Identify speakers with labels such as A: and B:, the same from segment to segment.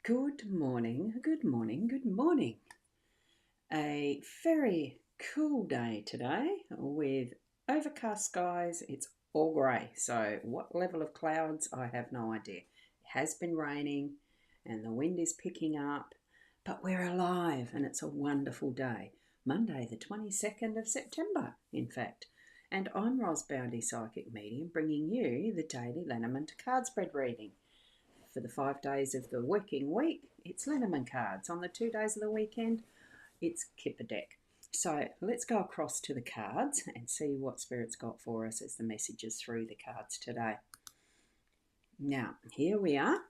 A: Good morning, good morning, good morning. A very cool day today with overcast skies. It's all grey, so what level of clouds, I have no idea. It has been raining and the wind is picking up, but we're alive and it's a wonderful day. Monday the 22nd of September, in fact. And I'm rosboundy psychic medium, bringing you the daily Lenormand card spread reading. For the 5 days of the working week, it's Lenormand cards. On the 2 days of the weekend, it's 𝒾𝓃 deck. So let's go across to the cards and see what Spirit's got for us as the messages through the cards today. Now, here we are.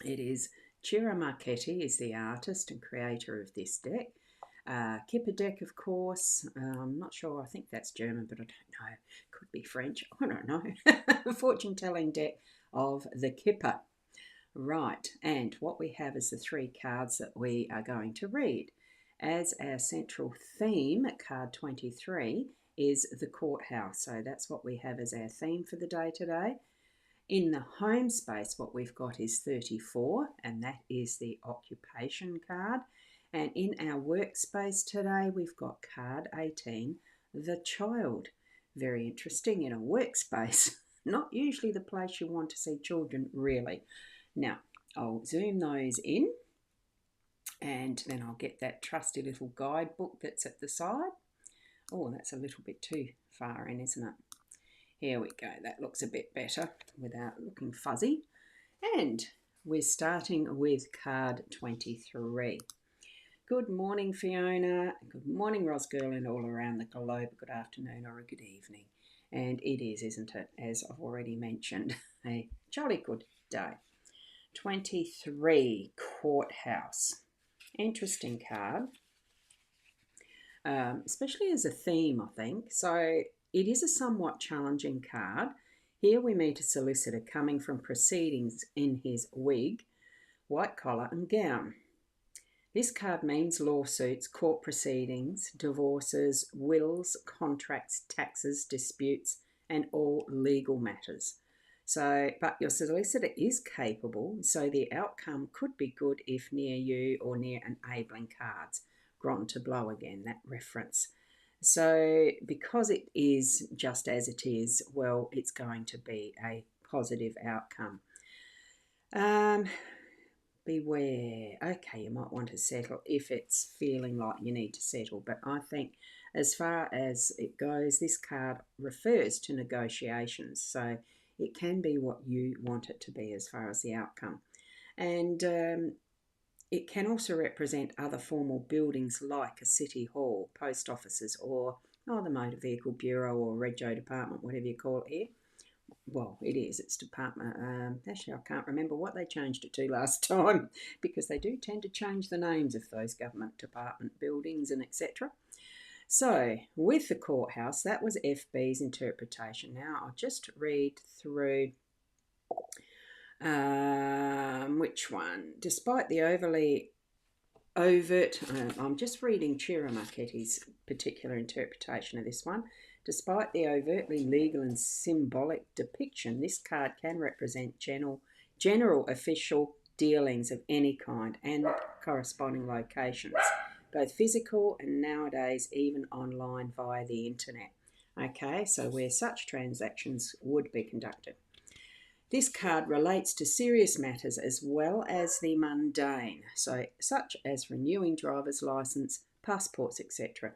A: It is 𝒦𝒾𝓅𝓅𝓇 is the artist and creator of this deck. 𝒾𝓃 deck, of course. I'm not sure. I think that's German, but I don't know. Could be French. I don't know. Fortune-telling deck of the 𝒾𝓃. Right, and what we have is the 3 cards that we are going to read. As our central theme, card 23 is the courthouse. So that's what we have as our theme for the day today. In the home space, what we've got is 34, and that is the occupation card. And in our workspace today, we've got card 18, the child. Very interesting in a workspace. Not usually the place you want to see children, really. Now, I'll zoom those in and then I'll get that trusty little guidebook that's at the side. Oh, that's a little bit too far in, isn't it? Here we go. That looks a bit better without looking fuzzy. And we're starting with card 23. Good morning, Fiona. Good morning, Rosgirl, and all around the globe. Good afternoon or a good evening. And it is, isn't it, as I've already mentioned, a jolly good day. 23, courthouse. Interesting card, especially as a theme, I think. So it is a somewhat challenging card. Here we meet a solicitor coming from proceedings in his wig, white collar and gown. This card means lawsuits, court proceedings, divorces, wills, contracts, taxes, disputes, and all legal matters. So, but your solicitor is capable, so the outcome could be good if near you or near enabling cards. Gron to blow again, that reference. So, because it is just as it is, well, it's going to be a positive outcome. Beware. Okay, you might want to settle if it's feeling like you need to settle, but I think as far as it goes, this card refers to negotiations. So, it can be what you want it to be as far as the outcome. And it can also represent other formal buildings like a city hall, post offices, or the Motor Vehicle Bureau or Rego Department, whatever you call it here. Well, it is. It's department. Actually, I can't remember what they changed it to last time because they do tend to change the names of those government department buildings and etc. So, with the courthouse, that was FB's interpretation. Now, I'll just read through which one. Despite the overly overt, I'm just reading 𝒦𝒾𝓅𝓅𝓇's particular interpretation of this one. Despite the overtly legal and symbolic depiction, this card can represent general official dealings of any kind and corresponding locations, both physical and nowadays even online via the internet. Okay, so where such transactions would be conducted. This card relates to serious matters as well as the mundane, so such as renewing driver's license, passports, etc.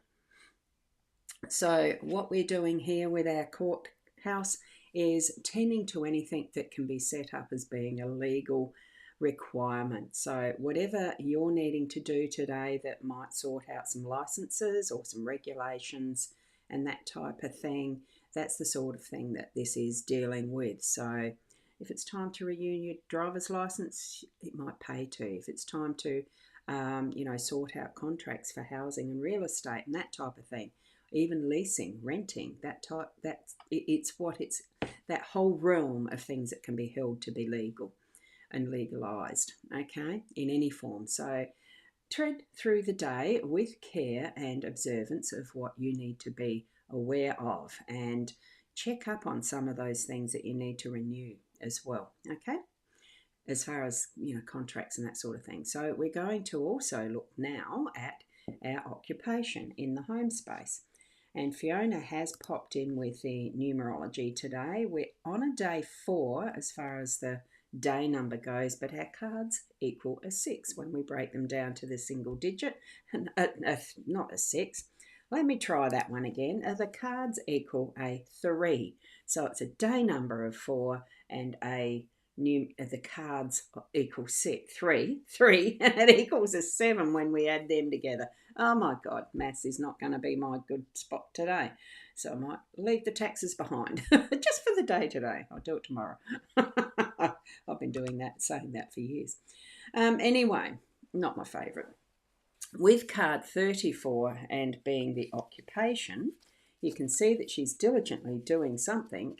A: So what we're doing here with our courthouse is tending to anything that can be set up as being a legal requirement. So whatever you're needing to do today that might sort out some licenses or some regulations and that type of thing, that's the sort of thing that this is dealing with. So if it's time to renew your driver's license, it might pay to. If it's time to, sort out contracts for housing and real estate and that type of thing, even leasing, renting, that whole realm of things that can be held to be legal and legalised, okay, in any form. So tread through the day with care and observance of what you need to be aware of and check up on some of those things that you need to renew as well, okay? as far as, contracts and that sort of thing. So we're going to also look now at our occupation in the home space. And Fiona has popped in with the numerology today. We're on a day 4 as far as the day number goes, but our cards equal a 6 when we break them down to the single digit, and not a 6. Let me try that one again. The cards equal a 3. So it's a day number of 4 and the cards equal 6. 3, and it equals a 7 when we add them together. Oh my God, maths is not going to be my good spot today. So I might leave the taxes behind just for the day today. I'll do it tomorrow. I've been saying that for years. Anyway, not my favourite. With card 34 and being the occupation, you can see that she's diligently doing something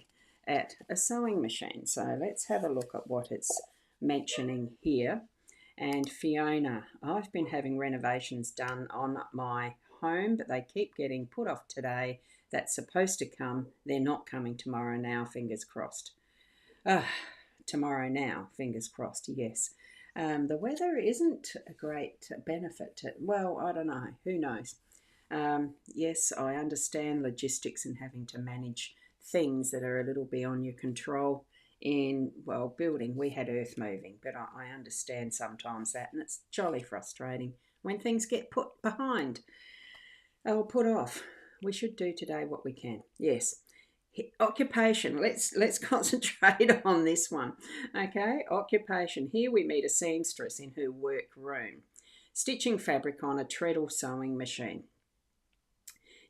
A: at a sewing machine. So let's have a look at what it's mentioning here. And Fiona, I've been having renovations done on my home, but they keep getting put off today. That's supposed to come. They're not coming tomorrow now, fingers crossed. Tomorrow now, fingers crossed, yes. The weather isn't a great benefit. Well, I don't know. Who knows? Yes, I understand logistics and having to manage things that are a little beyond your control in, building. We had earth moving, but I understand sometimes that, and it's jolly frustrating when things get put behind or put off. We should do today what we can. Yes. Occupation. Let's concentrate on this one. Okay, occupation. Here we meet a seamstress in her workroom, stitching fabric on a treadle sewing machine.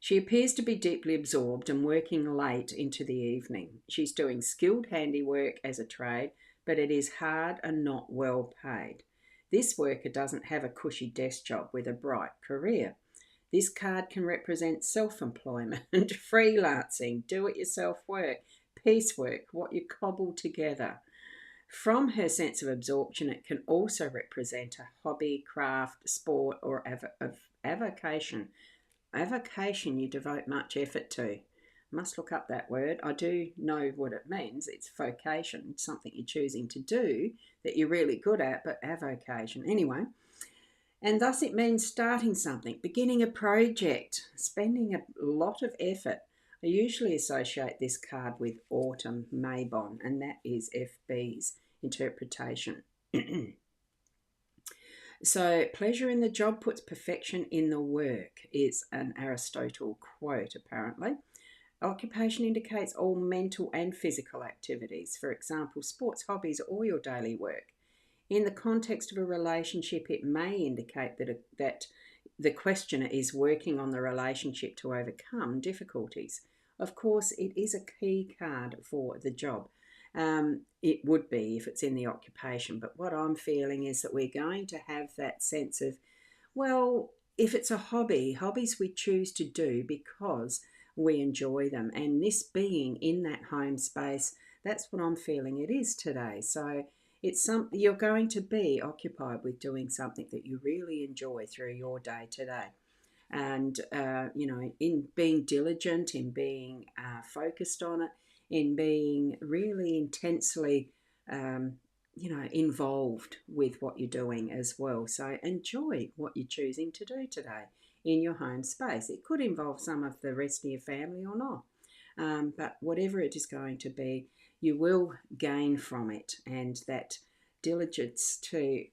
A: She appears to be deeply absorbed and working late into the evening. She's doing skilled handiwork as a trade, but it is hard and not well paid. This worker doesn't have a cushy desk job with a bright career. This card can represent self-employment, freelancing, do-it-yourself work, piecework, what you cobble together. From her sense of absorption, it can also represent a hobby, craft, sport, or avocation. Avocation you devote much effort to. Must look up that word. I do know what it means. It's vocation, something you're choosing to do that you're really good at, but avocation. Anyway. And thus it means starting something, beginning a project, spending a lot of effort. I usually associate this card with autumn Mabon, and that is FB's interpretation. So, pleasure in the job puts perfection in the work is an Aristotle quote, apparently. Occupation indicates all mental and physical activities, for example, sports, hobbies, or your daily work. In the context of a relationship, it may indicate that the questioner is working on the relationship to overcome difficulties. Of course, it is a key card for the job. It would be if it's in the occupation, but what I'm feeling is that we're going to have that sense of, if it's a hobbies we choose to do because we enjoy them. And this being in that home space, that's what I'm feeling it is today. So it's something you're going to be occupied with, doing something that you really enjoy through your day today. And, in being diligent, in being focused on it, in being really intensely, involved with what you're doing as well. So enjoy what you're choosing to do today in your home space. It could involve some of the rest of your family or not. But whatever it is going to be, you will gain from it, and that diligence to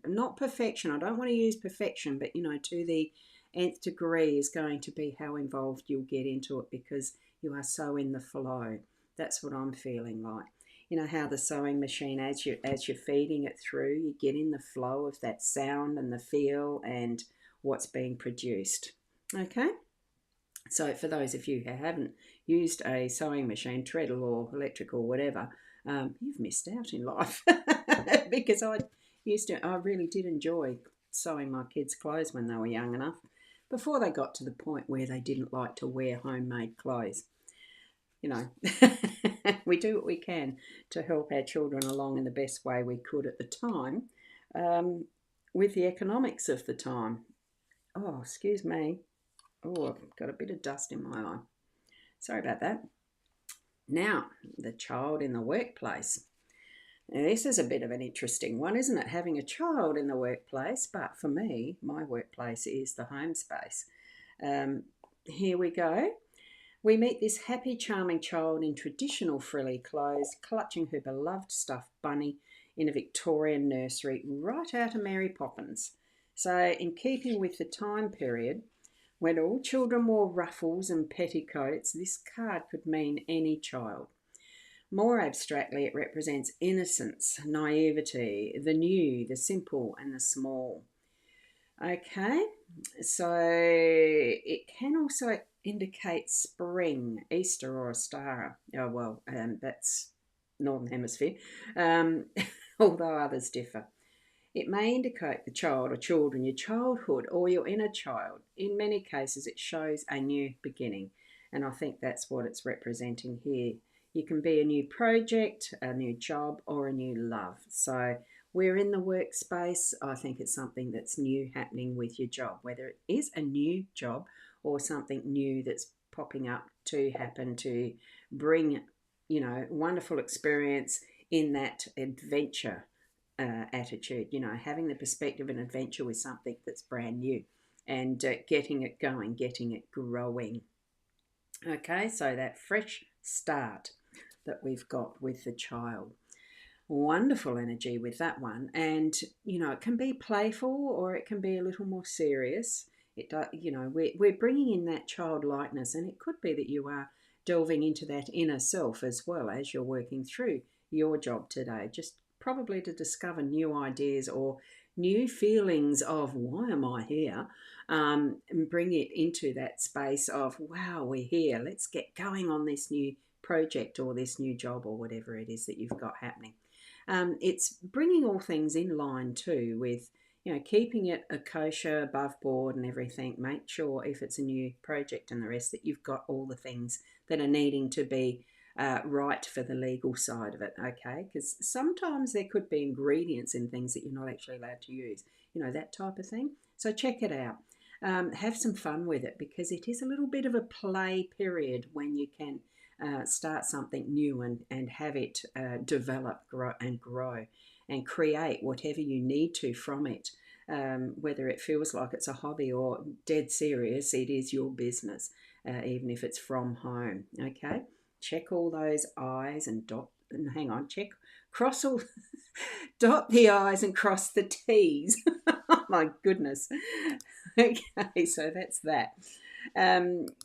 A: not perfection. I don't want to use perfection, but to the nth degree is going to be how involved you'll get into it because you are so in the flow. That's what I'm feeling like. You know how the sewing machine, as you're feeding it through, you get in the flow of that sound and the feel and what's being produced. Okay. So for those of you who haven't used a sewing machine, treadle or electric or whatever, you've missed out in life because I really did enjoy sewing my kids' clothes when they were young enough, before they got to the point where they didn't like to wear homemade clothes. We do what we can to help our children along in the best way we could at the time, with the economics of the time. Oh, excuse me. Oh, I've got a bit of dust in my eye. Sorry about that. Now, the child in the workplace. Now, this is a bit of an interesting one, isn't it? Having a child in the workplace, but for me, my workplace is the home space. Um, Here we go. We meet this happy, charming child in traditional frilly clothes, clutching her beloved stuffed bunny in a Victorian nursery right out of Mary Poppins. So, in keeping with the time period, when all children wore ruffles and petticoats, this card could mean any child. More abstractly, it represents innocence, naivety, the new, the simple, and the small. Okay, so it can also indicate spring, Easter, or a star. Oh, well, that's Northern Hemisphere, um, although others differ. It may indicate the child or children, your childhood or your inner child. In many cases, it shows a new beginning, and I think that's what it's representing here. You can be a new project, a new job, or a new love. So we're in the workspace. I think it's something that's new happening with your job, whether it is a new job or something new that's popping up to happen to bring, wonderful experience in that adventure attitude, having the perspective and adventure with something that's brand new and getting it going, getting it growing. Okay, so that fresh start that we've got with the child. Wonderful energy with that one. And, it can be playful or it can be a little more serious. We're bringing in that childlikeness, and it could be that you are delving into that inner self as well as you're working through your job today, just probably to discover new ideas or new feelings of why am I here, and bring it into that space of wow, we're here, let's get going on this new project or this new job or whatever it is that you've got happening. It's bringing all things in line too with, keeping it a kosher, above board and everything. Make sure if it's a new project and the rest that you've got all the things that are needing to be right for the legal side of it, okay? Because sometimes there could be ingredients in things that you're not actually allowed to use, that type of thing. So check it out. Have some fun with it because it is a little bit of a play period when you can start something new and have it develop, grow and create whatever you need to from it. Whether it feels like it's a hobby or dead serious, it is your business, even if it's from home. Okay, check all those I's and cross all, dot the I's and cross the T's. Oh my goodness. Okay, so that's that.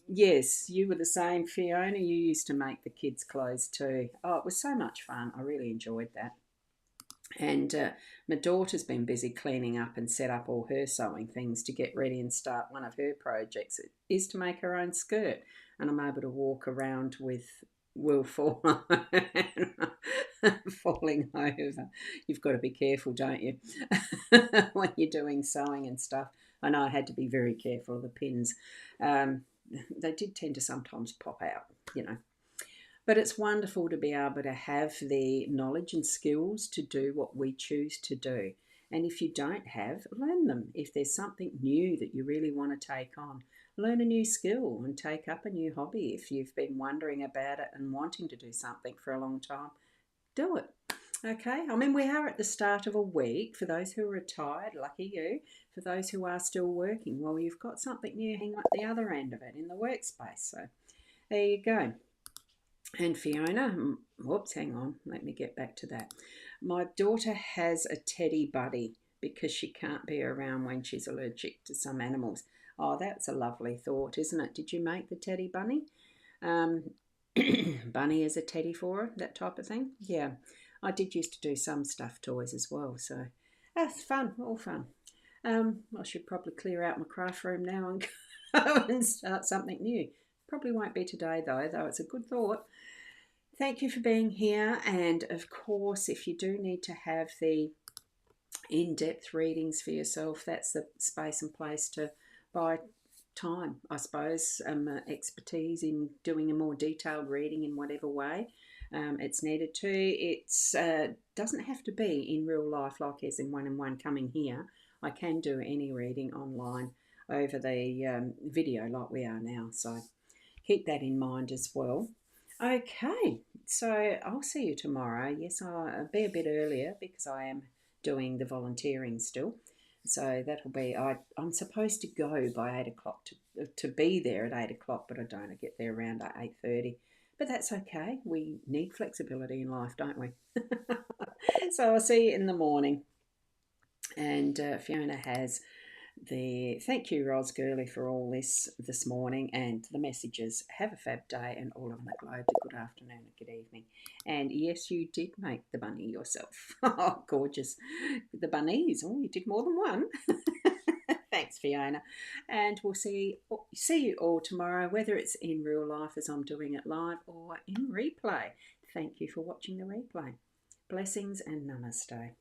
A: Yes, you were the same, Fiona. You used to make the kids' clothes too. Oh, it was so much fun. I really enjoyed that. And my daughter's been busy cleaning up and set up all her sewing things to get ready and start one of her projects. It is to make her own skirt, and I'm able to walk around with will fall falling over. You've got to be careful, don't you, when you're doing sewing and stuff. I know I had to be very careful of the pins. They did tend to sometimes pop out. But it's wonderful to be able to have the knowledge and skills to do what we choose to do. And if you don't have, learn them. If there's something new that you really want to take on, learn a new skill and take up a new hobby. If you've been wondering about it and wanting to do something for a long time, do it. Okay, I mean, we are at the start of a week. For those who are retired, lucky you. For those who are still working, well, you've got something new hanging at the other end of it in the workspace. So there you go. And Fiona, whoops, hang on, let me get back to that. My daughter has a teddy buddy because she can't be around when she's allergic to some animals. Oh, that's a lovely thought, isn't it? Did you make the teddy bunny? Um, bunny as a teddy for her, that type of thing? Yeah, I did used to do some stuffed toys as well, so that's fun, all fun. I should probably clear out my craft room now and go and start something new. Probably won't be today though it's a good thought. Thank you for being here, and of course if you do need to have the in-depth readings for yourself, that's the space and place to buy time, I suppose, expertise in doing a more detailed reading in whatever way it's needed to. It doesn't have to be in real life like as in one-on-one coming here. I can do any reading online over the video like we are now, so keep that in mind as well. Okay, So I'll see you tomorrow. Yes, I'll be a bit earlier because I am doing the volunteering still. So that'll be, I'm supposed to go by 8 o'clock to be there at 8 o'clock, but I don't. I get there around 8:30. But that's okay. We need flexibility in life, don't we? So I'll see you in the morning. And Fiona has thank you, Ros Gurley, for all this morning and the messages. Have a fab day, and all on the globe. A good afternoon, and good evening. And yes, you did make the bunny yourself. Oh, gorgeous! The bunnies. Oh, you did more than one. Thanks, Fiona. And we'll see you all tomorrow, whether it's in real life as I'm doing it live or in replay. Thank you for watching the replay. Blessings and namaste.